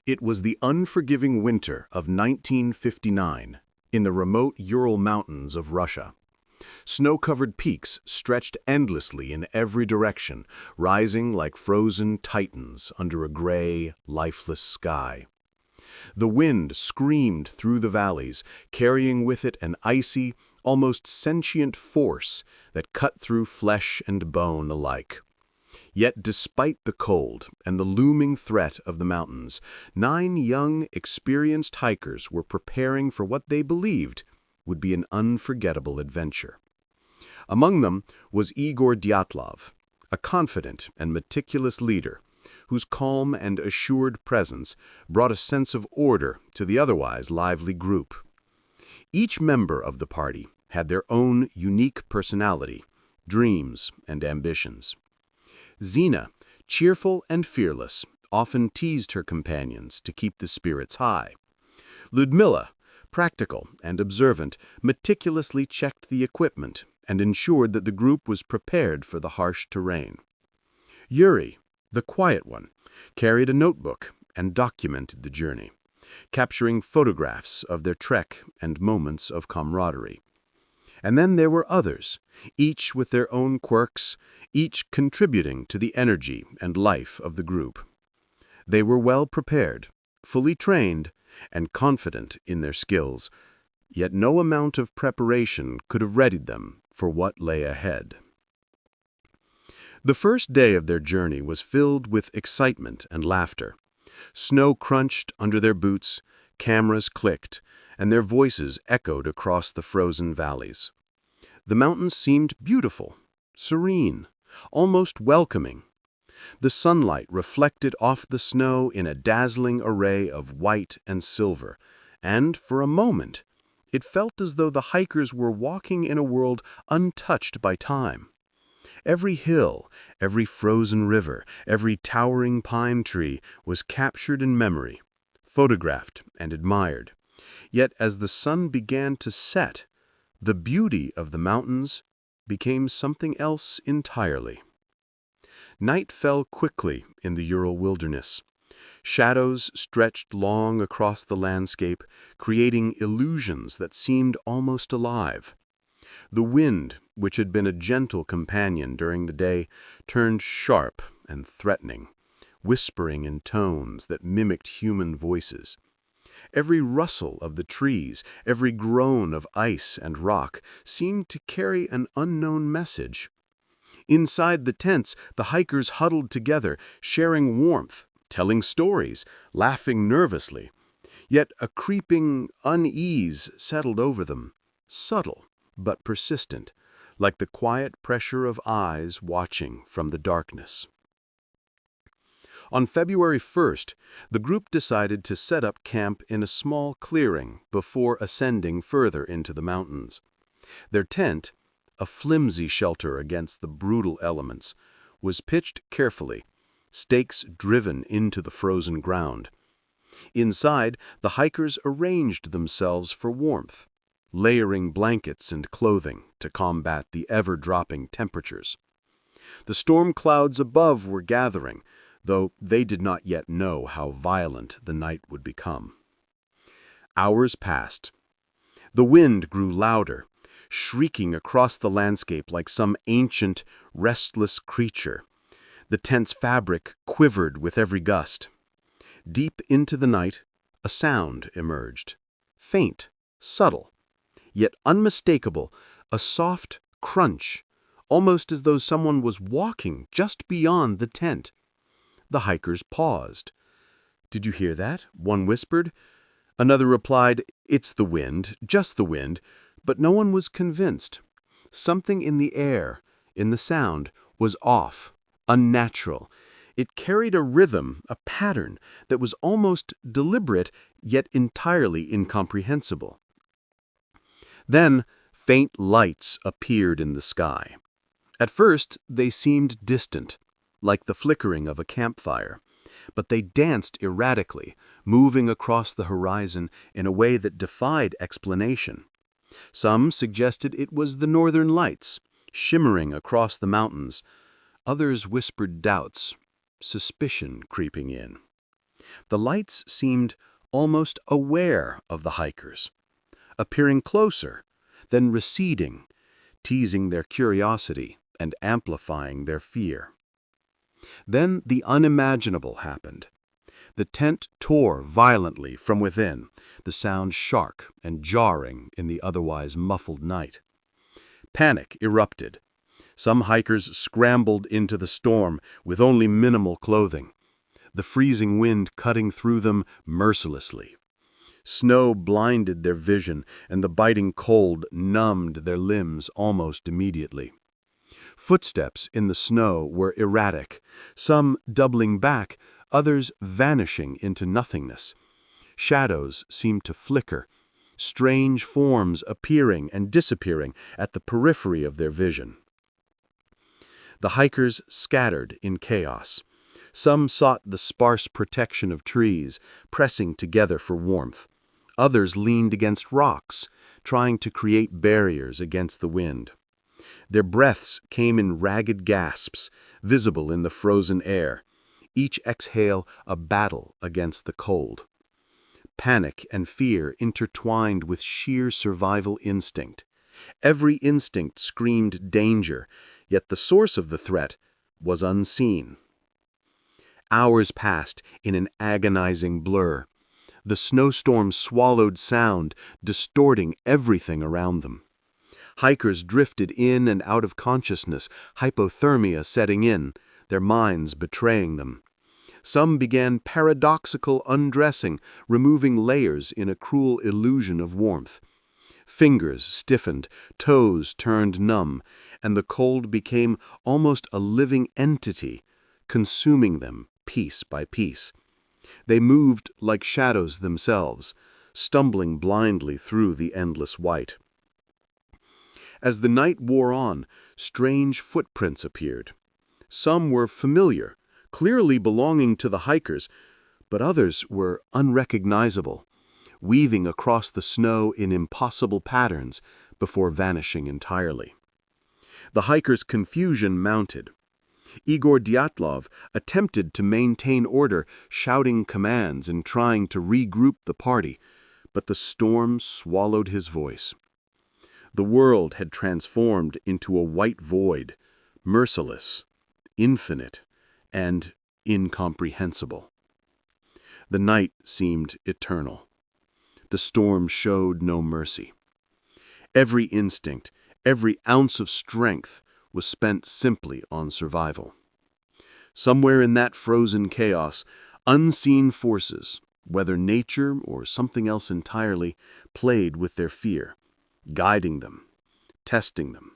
It was the unforgiving winter of 1959 in the remote Ural Mountains of Russia. Snow-covered peaks stretched endlessly in every direction, rising like frozen titans under a gray, lifeless sky. The wind screamed through the valleys, carrying with it an icy, almost sentient force that cut through flesh and bone alike. Yet despite the cold and the looming threat of the mountains, 9 young, experienced hikers were preparing for what they believed would be an unforgettable adventure. Among them was Igor Dyatlov, a confident and meticulous leader whose calm and assured presence brought a sense of order to the otherwise lively group. Each member of the party had their own unique personality, dreams, and ambitions. Zina, cheerful and fearless, often teased her companions to keep the spirits high. Ludmila, practical and observant, meticulously checked the equipment and ensured that the group was prepared for the harsh terrain. Yuri, the quiet one, carried a notebook and documented the journey, capturing photographs of their trek and moments of camaraderie. And then there were others, each with their own quirks, each contributing to the energy and life of the group. They were well prepared, fully trained, and confident in their skills, yet no amount of preparation could have readied them for what lay ahead. The first day of their journey was filled with excitement and laughter. Snow crunched under their boots, cameras clicked, and their voices echoed across the frozen valleys. The mountains seemed beautiful, serene, almost welcoming. The sunlight reflected off the snow in a dazzling array of white and silver, and for a moment, it felt as though the hikers were walking in a world untouched by time. Every hill, every frozen river, every towering pine tree was captured in memory, photographed and admired. Yet as the sun began to set, the beauty of the mountains became something else entirely. Night fell quickly in the Ural wilderness. Shadows stretched long across the landscape, creating illusions that seemed almost alive. The wind, which had been a gentle companion during the day, turned sharp and threatening, whispering in tones that mimicked human voices. Every rustle of the trees, every groan of ice and rock seemed to carry an unknown message. Inside the tents, the hikers huddled together, sharing warmth, telling stories, laughing nervously. Yet a creeping unease settled over them, subtle but persistent, like the quiet pressure of eyes watching from the darkness. On February 1st, the group decided to set up camp in a small clearing before ascending further into the mountains. Their tent, a flimsy shelter against the brutal elements, was pitched carefully, stakes driven into the frozen ground. Inside, the hikers arranged themselves for warmth, layering blankets and clothing to combat the ever-dropping temperatures. The storm clouds above were gathering, though they did not yet know how violent the night would become. Hours passed. The wind grew louder, shrieking across the landscape like some ancient, restless creature. The tent's fabric quivered with every gust. Deep into the night, a sound emerged. Faint, subtle, yet unmistakable, a soft crunch, almost as though someone was walking just beyond the tent. The hikers paused. "Did you hear that?" one whispered. Another replied, "It's the wind, just the wind," but no one was convinced. Something in the air, in the sound, was off, unnatural. It carried a rhythm, a pattern, that was almost deliberate, yet entirely incomprehensible. Then, faint lights appeared in the sky. At first, they seemed distant, like the flickering of a campfire, but they danced erratically, moving across the horizon in a way that defied explanation. Some suggested it was the northern lights, shimmering across the mountains. Others whispered doubts, suspicion creeping in. The lights seemed almost aware of the hikers, appearing closer, then receding, teasing their curiosity and amplifying their fear. Then the unimaginable happened. The tent tore violently from within, the sound sharp and jarring in the otherwise muffled night. Panic erupted. Some hikers scrambled into the storm with only minimal clothing, the freezing wind cutting through them mercilessly. Snow blinded their vision, and the biting cold numbed their limbs almost immediately. Footsteps in the snow were erratic, some doubling back, others vanishing into nothingness. Shadows seemed to flicker, strange forms appearing and disappearing at the periphery of their vision. The hikers scattered in chaos. Some sought the sparse protection of trees, pressing together for warmth. Others leaned against rocks, trying to create barriers against the wind. Their breaths came in ragged gasps, visible in the frozen air, each exhale a battle against the cold. Panic and fear intertwined with sheer survival instinct. Every instinct screamed danger, yet the source of the threat was unseen. Hours passed in an agonizing blur. The snowstorm swallowed sound, distorting everything around them. Hikers drifted in and out of consciousness, hypothermia setting in, their minds betraying them. Some began paradoxical undressing, removing layers in a cruel illusion of warmth. Fingers stiffened, toes turned numb, and the cold became almost a living entity, consuming them piece by piece. They moved like shadows themselves, stumbling blindly through the endless white. As the night wore on, strange footprints appeared. Some were familiar, clearly belonging to the hikers, but others were unrecognizable, weaving across the snow in impossible patterns before vanishing entirely. The hikers' confusion mounted. Igor Dyatlov attempted to maintain order, shouting commands and trying to regroup the party, but the storm swallowed his voice. The world had transformed into a white void, merciless, infinite, and incomprehensible. The night seemed eternal. The storm showed no mercy. Every instinct, every ounce of strength was spent simply on survival. Somewhere in that frozen chaos, unseen forces, whether nature or something else entirely, played with their fear, guiding them, testing them.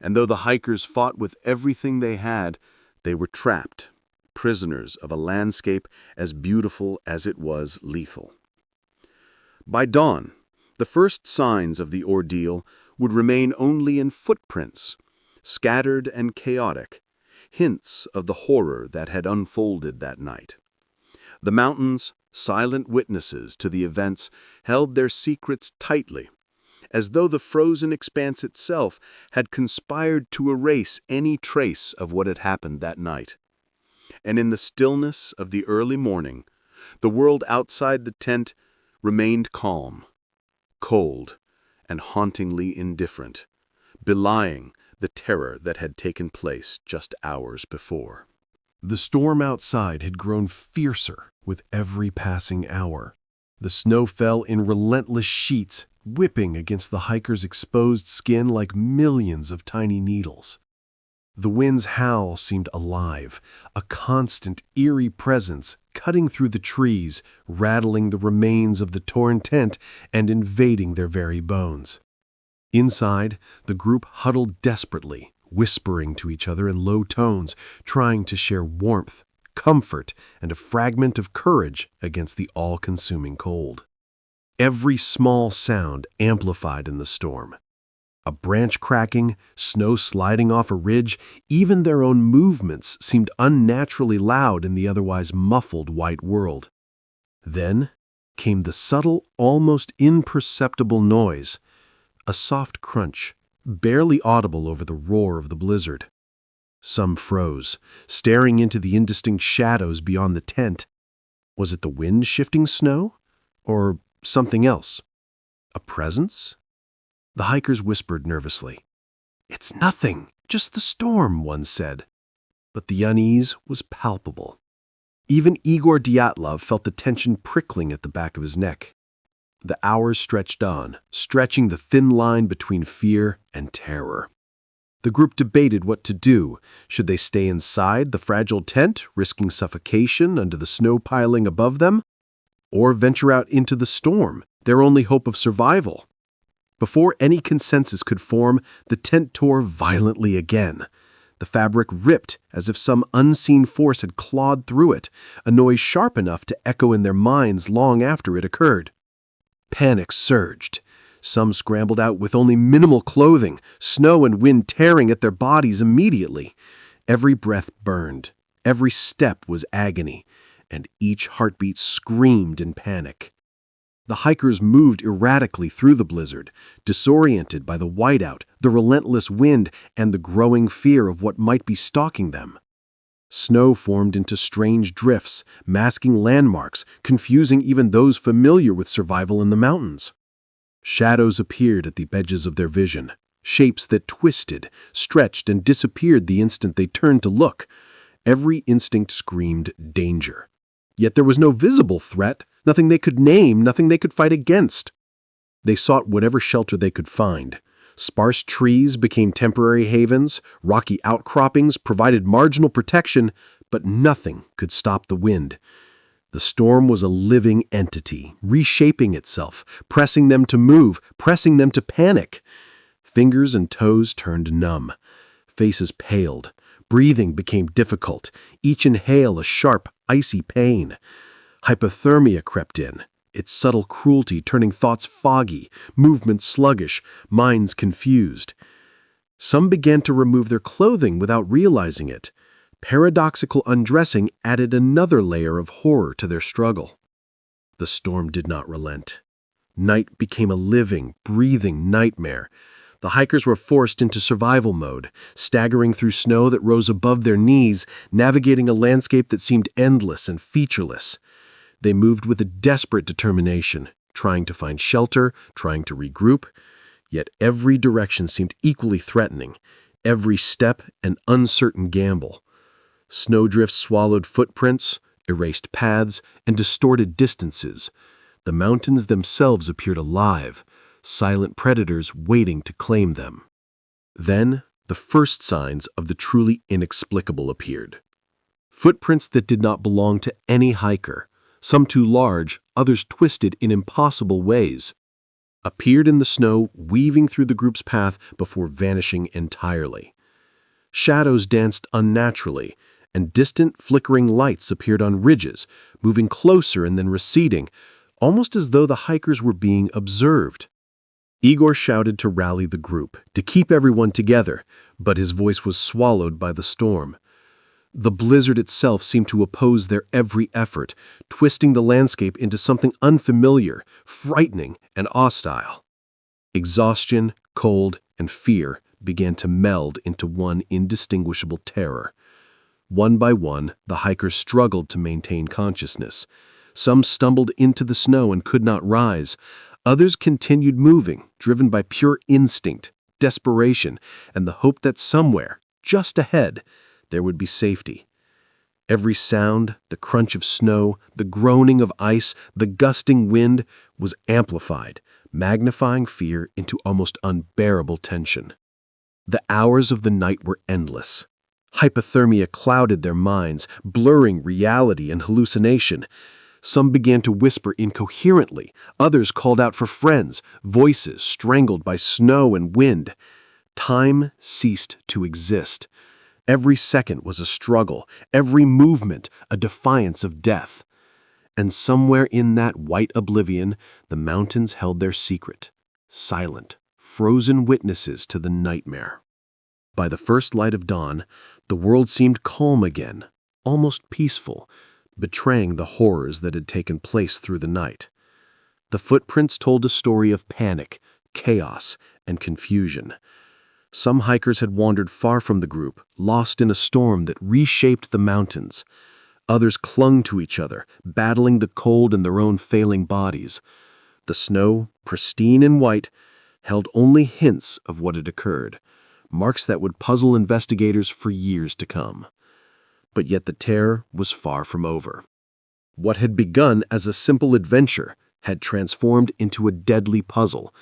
And though the hikers fought with everything they had, they were trapped, prisoners of a landscape as beautiful as it was lethal. By dawn, the first signs of the ordeal would remain only in footprints, scattered and chaotic, hints of the horror that had unfolded that night. The mountains, silent witnesses to the events, held their secrets tightly, as though the frozen expanse itself had conspired to erase any trace of what had happened that night. And in the stillness of the early morning, the world outside the tent remained calm, cold, and hauntingly indifferent, belying the terror that had taken place just hours before. The storm outside had grown fiercer with every passing hour. The snow fell in relentless sheets, whipping against the hiker's exposed skin like millions of tiny needles. The wind's howl seemed alive, a constant, eerie presence cutting through the trees, rattling the remains of the torn tent and invading their very bones. Inside, the group huddled desperately, whispering to each other in low tones, trying to share warmth, comfort, and a fragment of courage against the all-consuming cold. Every small sound amplified in the storm. A branch cracking, snow sliding off a ridge, even their own movements seemed unnaturally loud in the otherwise muffled white world. Then came the subtle, almost imperceptible noise, a soft crunch, barely audible over the roar of the blizzard. Some froze, staring into the indistinct shadows beyond the tent. Was it the wind shifting snow? Or something else? A presence? The hikers whispered nervously. "It's nothing, just the storm," one said. But the unease was palpable. Even Igor Dyatlov felt the tension prickling at the back of his neck. The hours stretched on, stretching the thin line between fear and terror. The group debated what to do. Should they stay inside the fragile tent, risking suffocation under the snow piling above them? Or venture out into the storm, their only hope of survival? Before any consensus could form, the tent tore violently again. The fabric ripped as if some unseen force had clawed through it, a noise sharp enough to echo in their minds long after it occurred. Panic surged. Some scrambled out with only minimal clothing, snow and wind tearing at their bodies immediately. Every breath burned, every step was agony, and each heartbeat screamed in panic. The hikers moved erratically through the blizzard, disoriented by the whiteout, the relentless wind, and the growing fear of what might be stalking them. Snow formed into strange drifts, masking landmarks, confusing even those familiar with survival in the mountains. Shadows appeared at the edges of their vision, shapes that twisted, stretched, and disappeared the instant they turned to look. Every instinct screamed danger. Yet there was no visible threat, nothing they could name, nothing they could fight against. They sought whatever shelter they could find. Sparse trees became temporary havens, rocky outcroppings provided marginal protection, but nothing could stop the wind. The storm was a living entity, reshaping itself, pressing them to move, pressing them to panic. Fingers and toes turned numb. Faces paled. Breathing became difficult, each inhale a sharp, icy pain. Hypothermia crept in, its subtle cruelty turning thoughts foggy, movements sluggish, minds confused. Some began to remove their clothing without realizing it. Paradoxical undressing added another layer of horror to their struggle. The storm did not relent. Night became a living, breathing nightmare. The hikers were forced into survival mode, staggering through snow that rose above their knees, navigating a landscape that seemed endless and featureless. They moved with a desperate determination, trying to find shelter, trying to regroup. Yet every direction seemed equally threatening, every step an uncertain gamble. Snowdrifts swallowed footprints, erased paths, and distorted distances. The mountains themselves appeared alive, silent predators waiting to claim them. Then, the first signs of the truly inexplicable appeared. Footprints that did not belong to any hiker, some too large, others twisted in impossible ways, appeared in the snow, weaving through the group's path before vanishing entirely. Shadows danced unnaturally, and distant, flickering lights appeared on ridges, moving closer and then receding, almost as though the hikers were being observed. Igor shouted to rally the group, to keep everyone together, but his voice was swallowed by the storm. The blizzard itself seemed to oppose their every effort, twisting the landscape into something unfamiliar, frightening, and hostile. Exhaustion, cold, and fear began to meld into one indistinguishable terror. One by one, the hikers struggled to maintain consciousness. Some stumbled into the snow and could not rise. Others continued moving, driven by pure instinct, desperation, and the hope that somewhere, just ahead, there would be safety. Every sound, the crunch of snow, the groaning of ice, the gusting wind, was amplified, magnifying fear into almost unbearable tension. The hours of the night were endless. Hypothermia clouded their minds, blurring reality and hallucination. Some began to whisper incoherently. Others called out for friends, voices strangled by snow and wind. Time ceased to exist. Every second was a struggle, every movement a defiance of death. And somewhere in that white oblivion, the mountains held their secret, silent, frozen witnesses to the nightmare. By the first light of dawn, the world seemed calm again, almost peaceful, betraying the horrors that had taken place through the night. The footprints told a story of panic, chaos, and confusion. Some hikers had wandered far from the group, lost in a storm that reshaped the mountains. Others clung to each other, battling the cold in their own failing bodies. The snow, pristine and white, held only hints of what had occurred, marks that would puzzle investigators for years to come. But yet the terror was far from over. What had begun as a simple adventure had transformed into a deadly puzzle,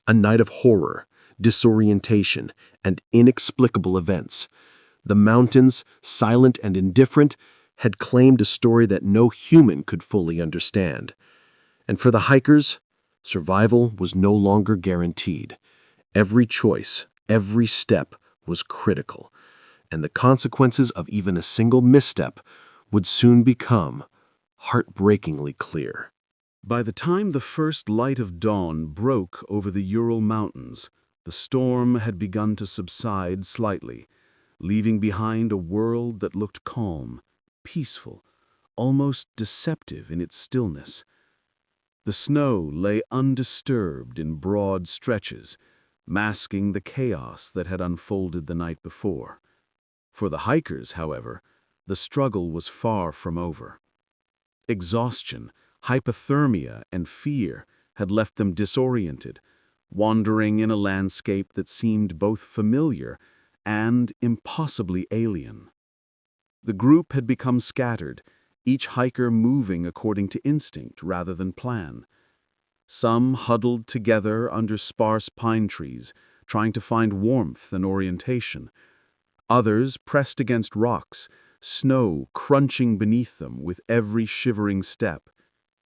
a night of horror, disorientation, and inexplicable events. The mountains, silent and indifferent, had claimed a story that no human could fully understand. And for the hikers, survival was no longer guaranteed. Every choice, every step was critical, and the consequences of even a single misstep would soon become heartbreakingly clear. By the time the first light of dawn broke over the Ural Mountains, the storm had begun to subside slightly, leaving behind a world that looked calm, peaceful, almost deceptive in its stillness. The snow lay undisturbed in broad stretches, masking the chaos that had unfolded the night before. For the hikers, however, the struggle was far from over. Exhaustion, hypothermia, and fear had left them disoriented, wandering in a landscape that seemed both familiar and impossibly alien. The group had become scattered, each hiker moving according to instinct rather than plan. Some huddled together under sparse pine trees, trying to find warmth and orientation. Others pressed against rocks, snow crunching beneath them with every shivering step.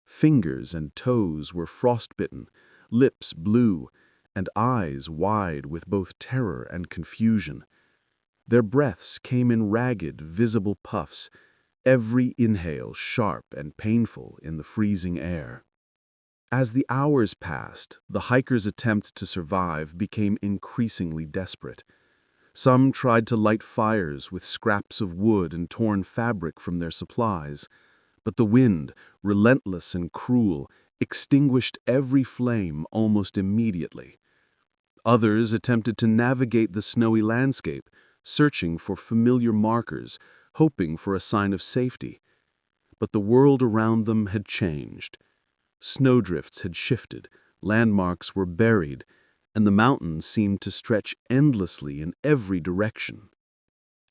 Fingers and toes were frostbitten, lips blue, and eyes wide with both terror and confusion. Their breaths came in ragged, visible puffs, every inhale sharp and painful in the freezing air. As the hours passed, the hikers' attempt to survive became increasingly desperate. Some tried to light fires with scraps of wood and torn fabric from their supplies, but the wind, relentless and cruel, extinguished every flame almost immediately. Others attempted to navigate the snowy landscape, searching for familiar markers, hoping for a sign of safety. But the world around them had changed. Snowdrifts had shifted, landmarks were buried, and the mountains seemed to stretch endlessly in every direction.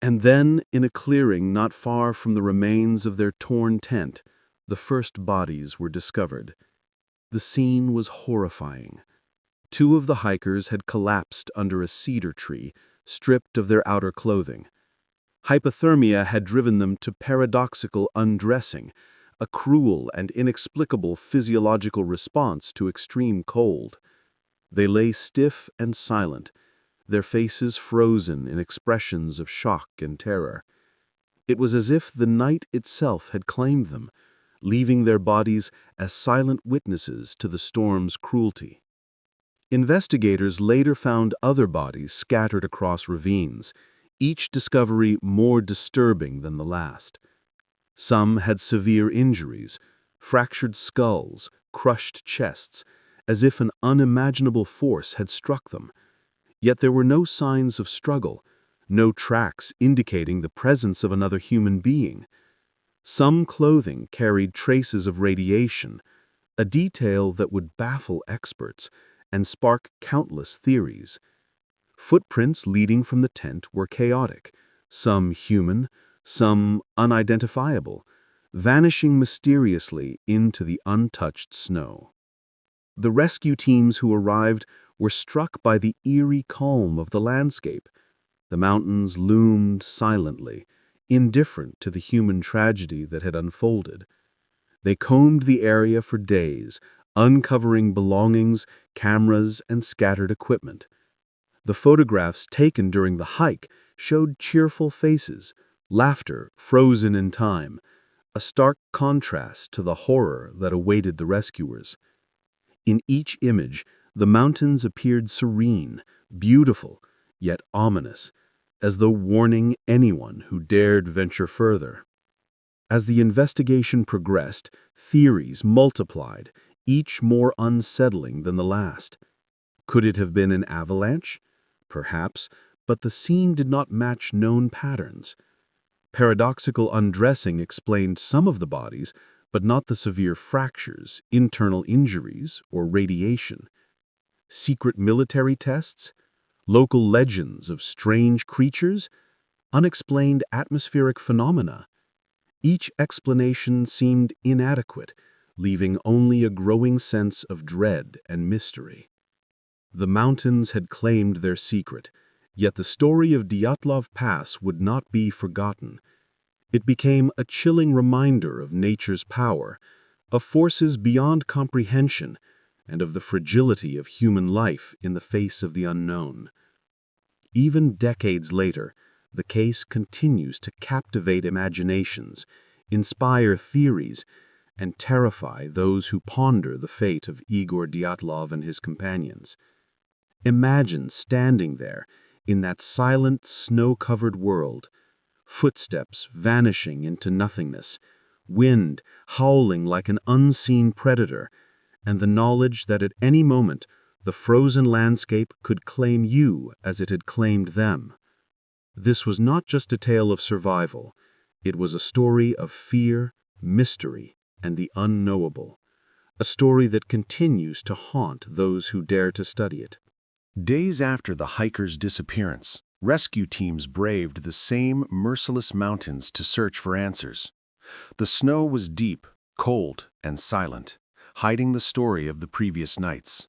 And then, in a clearing not far from the remains of their torn tent, the first bodies were discovered. The scene was horrifying. 2 of the hikers had collapsed under a cedar tree, stripped of their outer clothing. Hypothermia had driven them to paradoxical undressing, a cruel and inexplicable physiological response to extreme cold. They lay stiff and silent, their faces frozen in expressions of shock and terror. It was as if the night itself had claimed them, leaving their bodies as silent witnesses to the storm's cruelty. Investigators later found other bodies scattered across ravines, each discovery more disturbing than the last. Some had severe injuries, fractured skulls, crushed chests, as if an unimaginable force had struck them. Yet there were no signs of struggle, no tracks indicating the presence of another human being. Some clothing carried traces of radiation, a detail that would baffle experts and spark countless theories. Footprints leading from the tent were chaotic, some human, some unidentifiable, vanishing mysteriously into the untouched snow. The rescue teams who arrived were struck by the eerie calm of the landscape. The mountains loomed silently, indifferent to the human tragedy that had unfolded. They combed the area for days, uncovering belongings, cameras, and scattered equipment. The photographs taken during the hike showed cheerful faces, laughter frozen in time, a stark contrast to the horror that awaited the rescuers. In each image, the mountains appeared serene, beautiful, yet ominous, as though warning anyone who dared venture further. As the investigation progressed, theories multiplied, each more unsettling than the last. Could it have been an avalanche? Perhaps, but the scene did not match known patterns. Paradoxical undressing explained some of the bodies, but not the severe fractures, internal injuries, or radiation. Secret military tests, local legends of strange creatures, unexplained atmospheric phenomena. Each explanation seemed inadequate, leaving only a growing sense of dread and mystery. The mountains had claimed their secret, yet the story of Dyatlov Pass would not be forgotten. It became a chilling reminder of nature's power, of forces beyond comprehension, and of the fragility of human life in the face of the unknown. Even decades later, the case continues to captivate imaginations, inspire theories, and terrify those who ponder the fate of Igor Dyatlov and his companions. Imagine standing there, in that silent, snow-covered world, footsteps vanishing into nothingness, wind howling like an unseen predator, and the knowledge that at any moment the frozen landscape could claim you as it had claimed them. This was not just a tale of survival. It was a story of fear, mystery, and the unknowable. A story that continues to haunt those who dare to study it. Days after the hiker's disappearance, rescue teams braved the same merciless mountains to search for answers. The snow was deep, cold, and silent, hiding the story of the previous nights.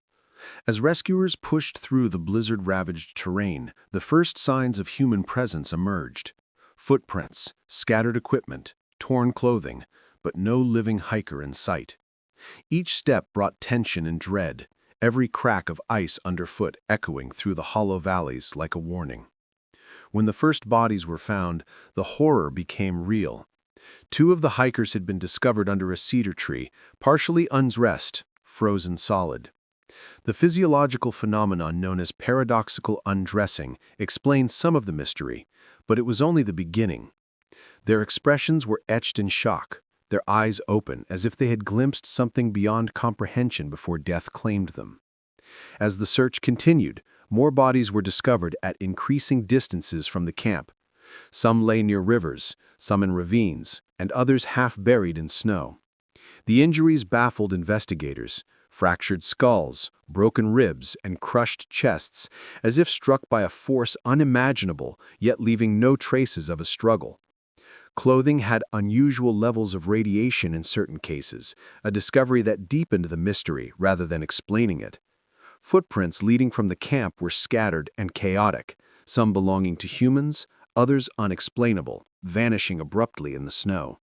As rescuers pushed through the blizzard-ravaged terrain, the first signs of human presence emerged. Footprints, scattered equipment, torn clothing, but no living hiker in sight. Each step brought tension and dread, every crack of ice underfoot echoing through the hollow valleys like a warning. When the first bodies were found, the horror became real. 2 of the hikers had been discovered under a cedar tree, partially undressed, frozen solid. The physiological phenomenon known as paradoxical undressing explains some of the mystery, but it was only the beginning. Their expressions were etched in shock, their eyes open as if they had glimpsed something beyond comprehension before death claimed them. As the search continued, more bodies were discovered at increasing distances from the camp. Some lay near rivers, some in ravines, and others half buried in snow. The injuries baffled investigators: fractured skulls, broken ribs, and crushed chests, as if struck by a force unimaginable, yet leaving no traces of a struggle. Clothing had unusual levels of radiation in certain cases, a discovery that deepened the mystery rather than explaining it. Footprints leading from the camp were scattered and chaotic, some belonging to humans, others unexplainable, vanishing abruptly in the snow.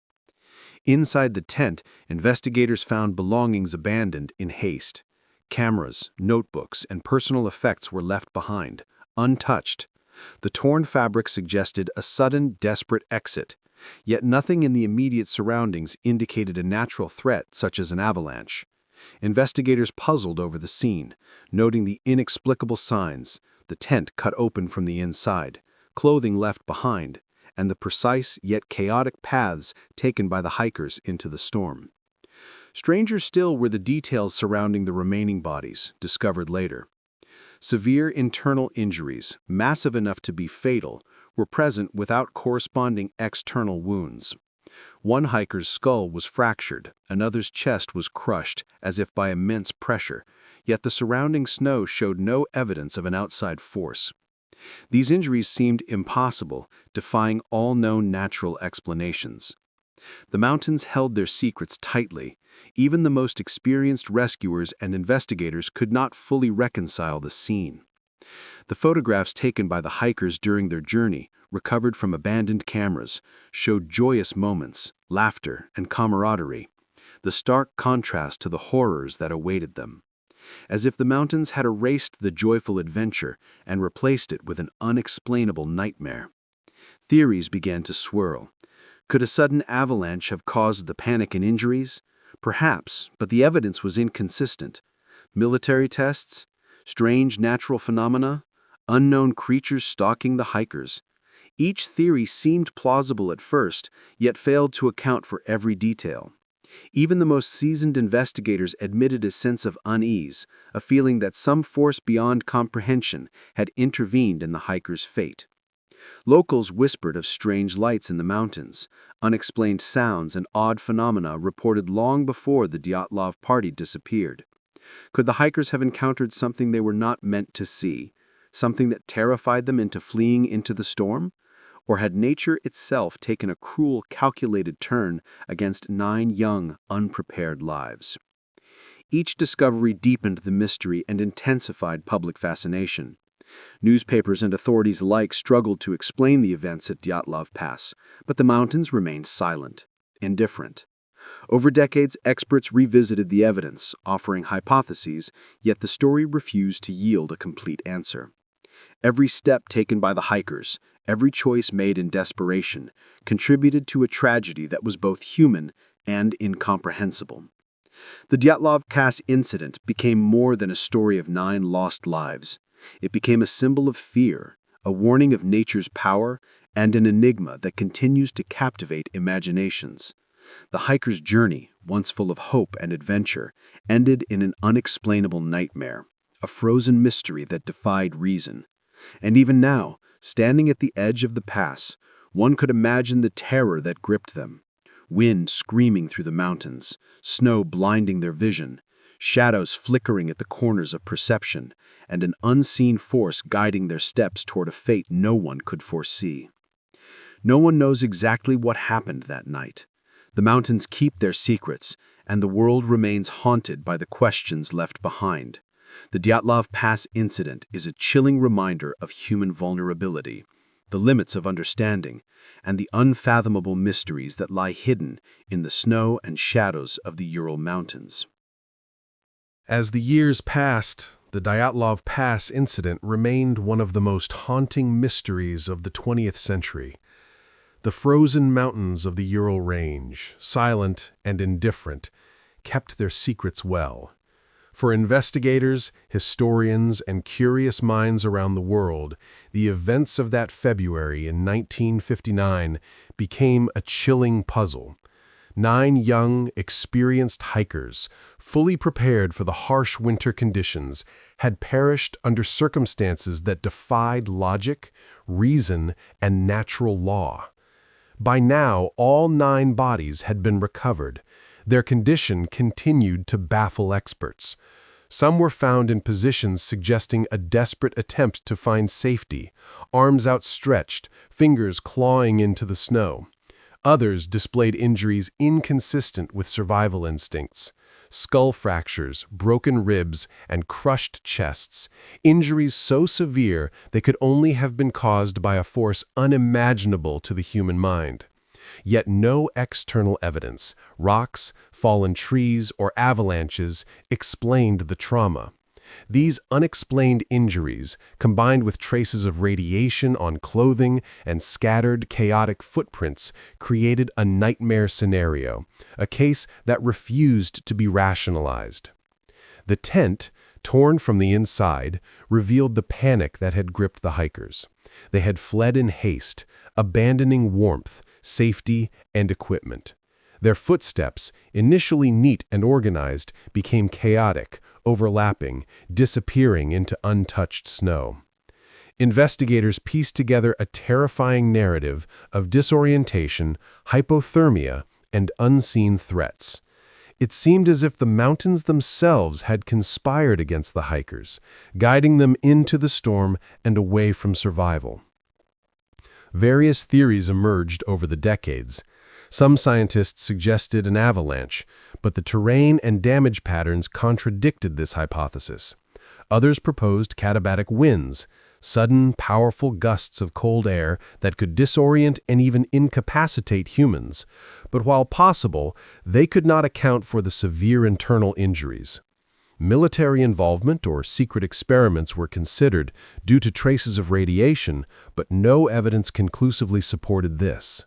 Inside the tent, investigators found belongings abandoned in haste. Cameras, notebooks, and personal effects were left behind, untouched. The torn fabric suggested a sudden, desperate exit, yet nothing in the immediate surroundings indicated a natural threat such as an avalanche. Investigators puzzled over the scene, noting the inexplicable signs: the tent cut open from the inside, clothing left behind, and the precise yet chaotic paths taken by the hikers into the storm. Stranger still were the details surrounding the remaining bodies, discovered later. Severe internal injuries, massive enough to be fatal, were present without corresponding external wounds. One hiker's skull was fractured, another's chest was crushed as if by immense pressure, yet the surrounding snow showed no evidence of an outside force. These injuries seemed impossible, defying all known natural explanations. The mountains held their secrets tightly. Even the most experienced rescuers and investigators could not fully reconcile the scene. The photographs taken by the hikers during their journey, recovered from abandoned cameras, showed joyous moments, laughter, and camaraderie, the stark contrast to the horrors that awaited them. As if the mountains had erased the joyful adventure and replaced it with an unexplainable nightmare. Theories began to swirl. Could a sudden avalanche have caused the panic and injuries? Perhaps, but the evidence was inconsistent. Military tests, strange natural phenomena, unknown creatures stalking the hikers. Each theory seemed plausible at first, yet failed to account for every detail. Even the most seasoned investigators admitted a sense of unease, a feeling that some force beyond comprehension had intervened in the hikers' fate. Locals whispered of strange lights in the mountains, unexplained sounds and odd phenomena reported long before the Dyatlov party disappeared. Could the hikers have encountered something they were not meant to see, something that terrified them into fleeing into the storm? Or had nature itself taken a cruel, calculated turn against 9 young, unprepared lives? Each discovery deepened the mystery and intensified public fascination. Newspapers and authorities alike struggled to explain the events at Dyatlov Pass, but the mountains remained silent, indifferent. Over decades, experts revisited the evidence, offering hypotheses, yet the story refused to yield a complete answer. Every step taken by the hikers, every choice made in desperation, contributed to a tragedy that was both human and incomprehensible. The Dyatlov Pass Incident became more than a story of 9 lost lives. It became a symbol of fear, a warning of nature's power, and an enigma that continues to captivate imaginations. The hiker's journey, once full of hope and adventure, ended in an unexplainable nightmare, a frozen mystery that defied reason. And even now, standing at the edge of the pass, one could imagine the terror that gripped them. Wind screaming through the mountains, snow blinding their vision, shadows flickering at the corners of perception, and an unseen force guiding their steps toward a fate no one could foresee. No one knows exactly what happened that night. The mountains keep their secrets, and the world remains haunted by the questions left behind. The Dyatlov Pass Incident is a chilling reminder of human vulnerability, the limits of understanding, and the unfathomable mysteries that lie hidden in the snow and shadows of the Ural Mountains. As the years passed, the Dyatlov Pass Incident remained one of the most haunting mysteries of the 20th century. The frozen mountains of the Ural Range, silent and indifferent, kept their secrets well. For investigators, historians, and curious minds around the world, the events of that February in 1959 became a chilling puzzle. 9 young, experienced hikers, fully prepared for the harsh winter conditions, had perished under circumstances that defied logic, reason, and natural law. By now, all 9 bodies had been recovered. Their condition continued to baffle experts. Some were found in positions suggesting a desperate attempt to find safety, arms outstretched, fingers clawing into the snow. Others displayed injuries inconsistent with survival instincts. Skull fractures, broken ribs, and crushed chests, injuries so severe they could only have been caused by a force unimaginable to the human mind. Yet no external evidence, rocks, fallen trees, or avalanches, explained the trauma. These unexplained injuries, combined with traces of radiation on clothing and scattered, chaotic footprints, created a nightmare scenario, a case that refused to be rationalized. The tent, torn from the inside, revealed the panic that had gripped the hikers. They had fled in haste, abandoning warmth, safety, and equipment. Their footsteps, initially neat and organized, became chaotic, overlapping, disappearing into untouched snow. Investigators pieced together a terrifying narrative of disorientation, hypothermia, and unseen threats. It seemed as if the mountains themselves had conspired against the hikers, guiding them into the storm and away from survival. Various theories emerged over the decades. Some scientists suggested an avalanche, but the terrain and damage patterns contradicted this hypothesis. Others proposed katabatic winds, sudden, powerful gusts of cold air that could disorient and even incapacitate humans. But while possible, they could not account for the severe internal injuries. Military involvement or secret experiments were considered due to traces of radiation, but no evidence conclusively supported this.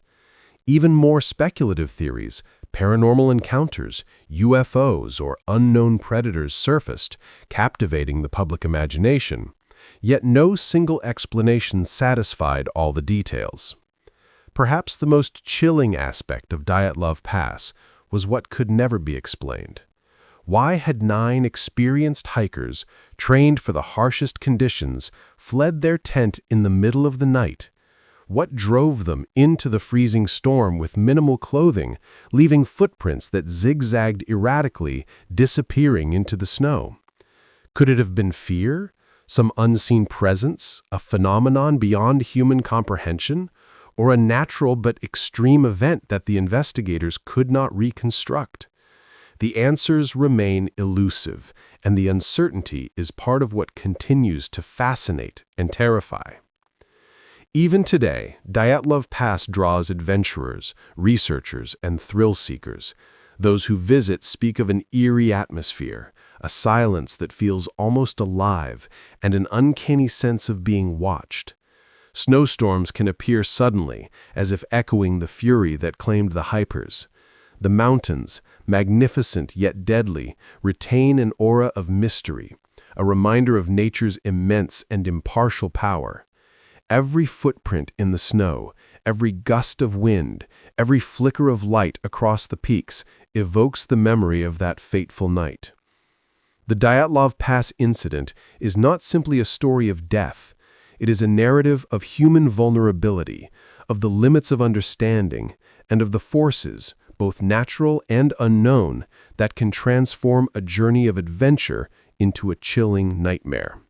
Even more speculative theories, paranormal encounters, UFOs, or unknown predators surfaced, captivating the public imagination. Yet no single explanation satisfied all the details. Perhaps the most chilling aspect of Dyatlov Pass was what could never be explained. Why had 9 experienced hikers, trained for the harshest conditions, fled their tent in the middle of the night? What drove them into the freezing storm with minimal clothing, leaving footprints that zigzagged erratically, disappearing into the snow? Could it have been fear? Some unseen presence? A phenomenon beyond human comprehension? Or a natural but extreme event that the investigators could not reconstruct? The answers remain elusive, and the uncertainty is part of what continues to fascinate and terrify. Even today, Dyatlov Pass draws adventurers, researchers, and thrill-seekers. Those who visit speak of an eerie atmosphere, a silence that feels almost alive, and an uncanny sense of being watched. Snowstorms can appear suddenly, as if echoing the fury that claimed the hikers. The mountains, magnificent yet deadly, retain an aura of mystery, a reminder of nature's immense and impartial power. Every footprint in the snow, every gust of wind, every flicker of light across the peaks evokes the memory of that fateful night. The Dyatlov Pass Incident is not simply a story of death. It is a narrative of human vulnerability, of the limits of understanding, and of the forces, both natural and unknown, that can transform a journey of adventure into a chilling nightmare.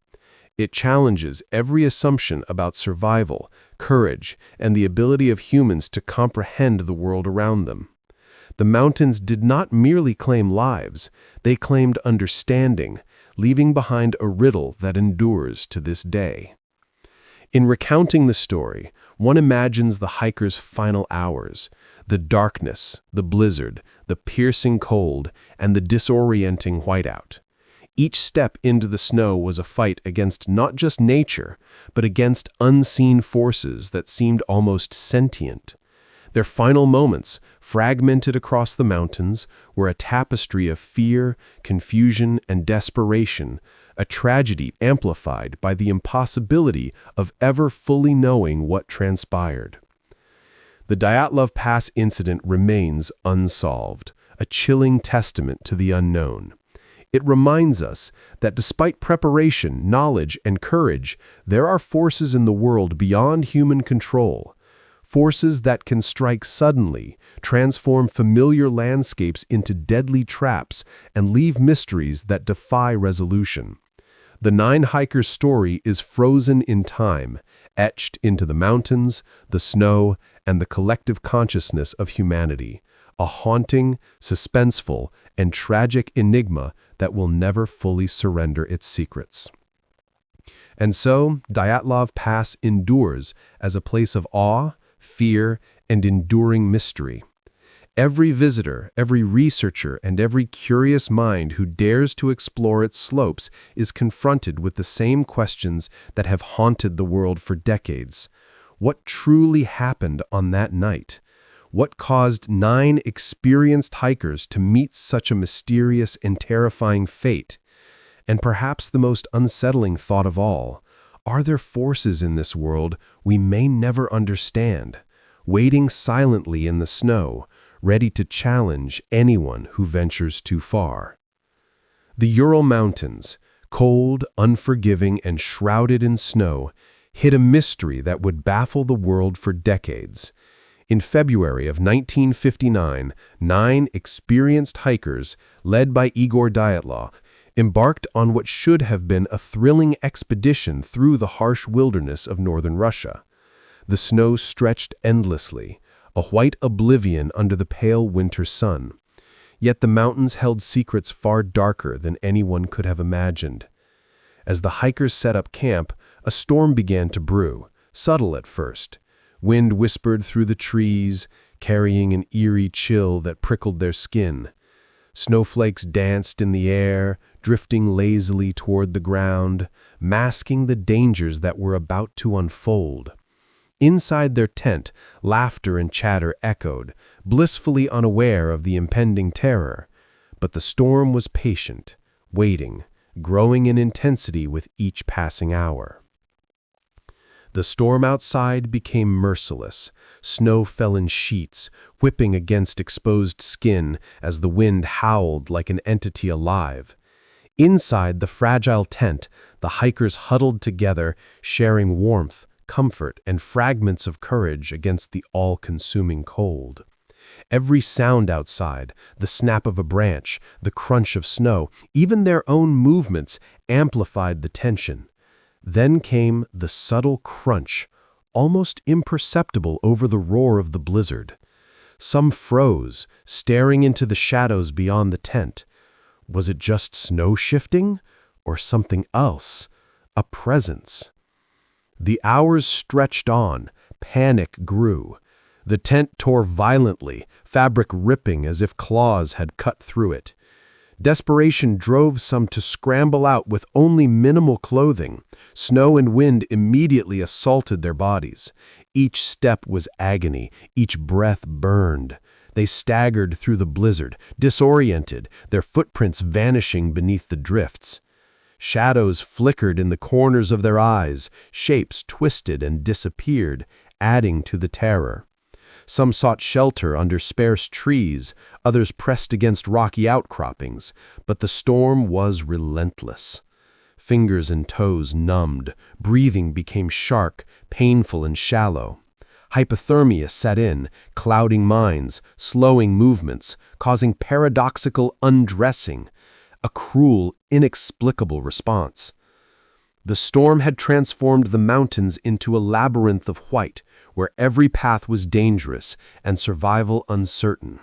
It challenges every assumption about survival, courage, and the ability of humans to comprehend the world around them. The mountains did not merely claim lives, they claimed understanding, leaving behind a riddle that endures to this day. In recounting the story, one imagines the hikers' final hours, the darkness, the blizzard, the piercing cold, and the disorienting whiteout. Each step into the snow was a fight against not just nature, but against unseen forces that seemed almost sentient. Their final moments, fragmented across the mountains, were a tapestry of fear, confusion, and desperation, a tragedy amplified by the impossibility of ever fully knowing what transpired. The Dyatlov Pass incident remains unsolved, a chilling testament to the unknown. It reminds us that despite preparation, knowledge, and courage, there are forces in the world beyond human control. Forces that can strike suddenly, transform familiar landscapes into deadly traps, and leave mysteries that defy resolution. The 9 hikers' story is frozen in time, etched into the mountains, the snow, and the collective consciousness of humanity, a haunting, suspenseful, and tragic enigma that will never fully surrender its secrets. And so, Dyatlov Pass endures as a place of awe, fear, and enduring mystery. Every visitor, every researcher, and every curious mind who dares to explore its slopes is confronted with the same questions that have haunted the world for decades. What truly happened on that night? What caused 9 experienced hikers to meet such a mysterious and terrifying fate? And perhaps the most unsettling thought of all, are there forces in this world we may never understand, waiting silently in the snow, ready to challenge anyone who ventures too far? The Ural Mountains, cold, unforgiving, and shrouded in snow, hid a mystery that would baffle the world for decades. In February of 1959, 9 experienced hikers, led by Igor Dyatlov, embarked on what should have been a thrilling expedition through the harsh wilderness of northern Russia. The snow stretched endlessly, a white oblivion under the pale winter sun. Yet the mountains held secrets far darker than anyone could have imagined. As the hikers set up camp, a storm began to brew, subtle at first. Wind whispered through the trees, carrying an eerie chill that prickled their skin. Snowflakes danced in the air, drifting lazily toward the ground, masking the dangers that were about to unfold. Inside their tent, laughter and chatter echoed, blissfully unaware of the impending terror. But the storm was patient, waiting, growing in intensity with each passing hour. The storm outside became merciless. Snow fell in sheets, whipping against exposed skin as the wind howled like an entity alive. Inside the fragile tent, the hikers huddled together, sharing warmth, comfort, and fragments of courage against the all-consuming cold. Every sound outside, the snap of a branch, the crunch of snow, even their own movements amplified the tension. Then came the subtle crunch, almost imperceptible over the roar of the blizzard. Some froze, staring into the shadows beyond the tent. Was it just snow shifting, or something else? A presence? The hours stretched on, panic grew. The tent tore violently, fabric ripping as if claws had cut through it. Desperation drove some to scramble out with only minimal clothing. Snow and wind immediately assaulted their bodies. Each step was agony, each breath burned. They staggered through the blizzard, disoriented, their footprints vanishing beneath the drifts. Shadows flickered in the corners of their eyes, shapes twisted and disappeared, adding to the terror. Some sought shelter under sparse trees, others pressed against rocky outcroppings, but the storm was relentless. Fingers and toes numbed, breathing became sharp, painful and shallow. Hypothermia set in, clouding minds, slowing movements, causing paradoxical undressing, a cruel, inexplicable response. The storm had transformed the mountains into a labyrinth of white, where every path was dangerous and survival uncertain.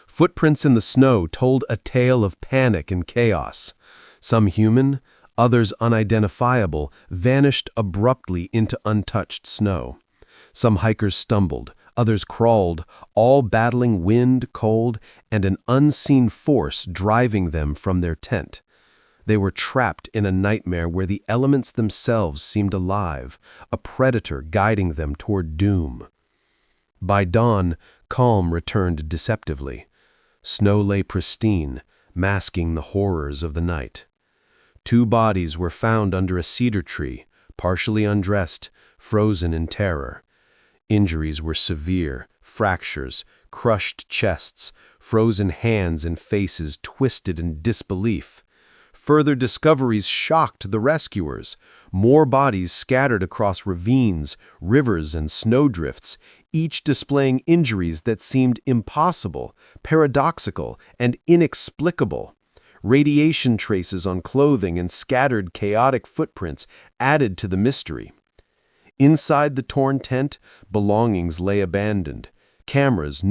Footprints in the snow told a tale of panic and chaos. Some human, others unidentifiable, vanished abruptly into untouched snow. Some hikers stumbled, others crawled, all battling wind, cold, and an unseen force driving them from their tent. They were trapped in a nightmare where the elements themselves seemed alive, a predator guiding them toward doom. By dawn, calm returned deceptively. Snow lay pristine, masking the horrors of the night. 2 bodies were found under a cedar tree, partially undressed, frozen in terror. Injuries were severe, fractures, crushed chests, frozen hands and faces twisted in disbelief. Further discoveries shocked the rescuers. More bodies scattered across ravines, rivers, and snowdrifts, each displaying injuries that seemed impossible, paradoxical, and inexplicable. Radiation traces on clothing and scattered chaotic footprints added to the mystery. Inside the torn tent, belongings lay abandoned. Cameras,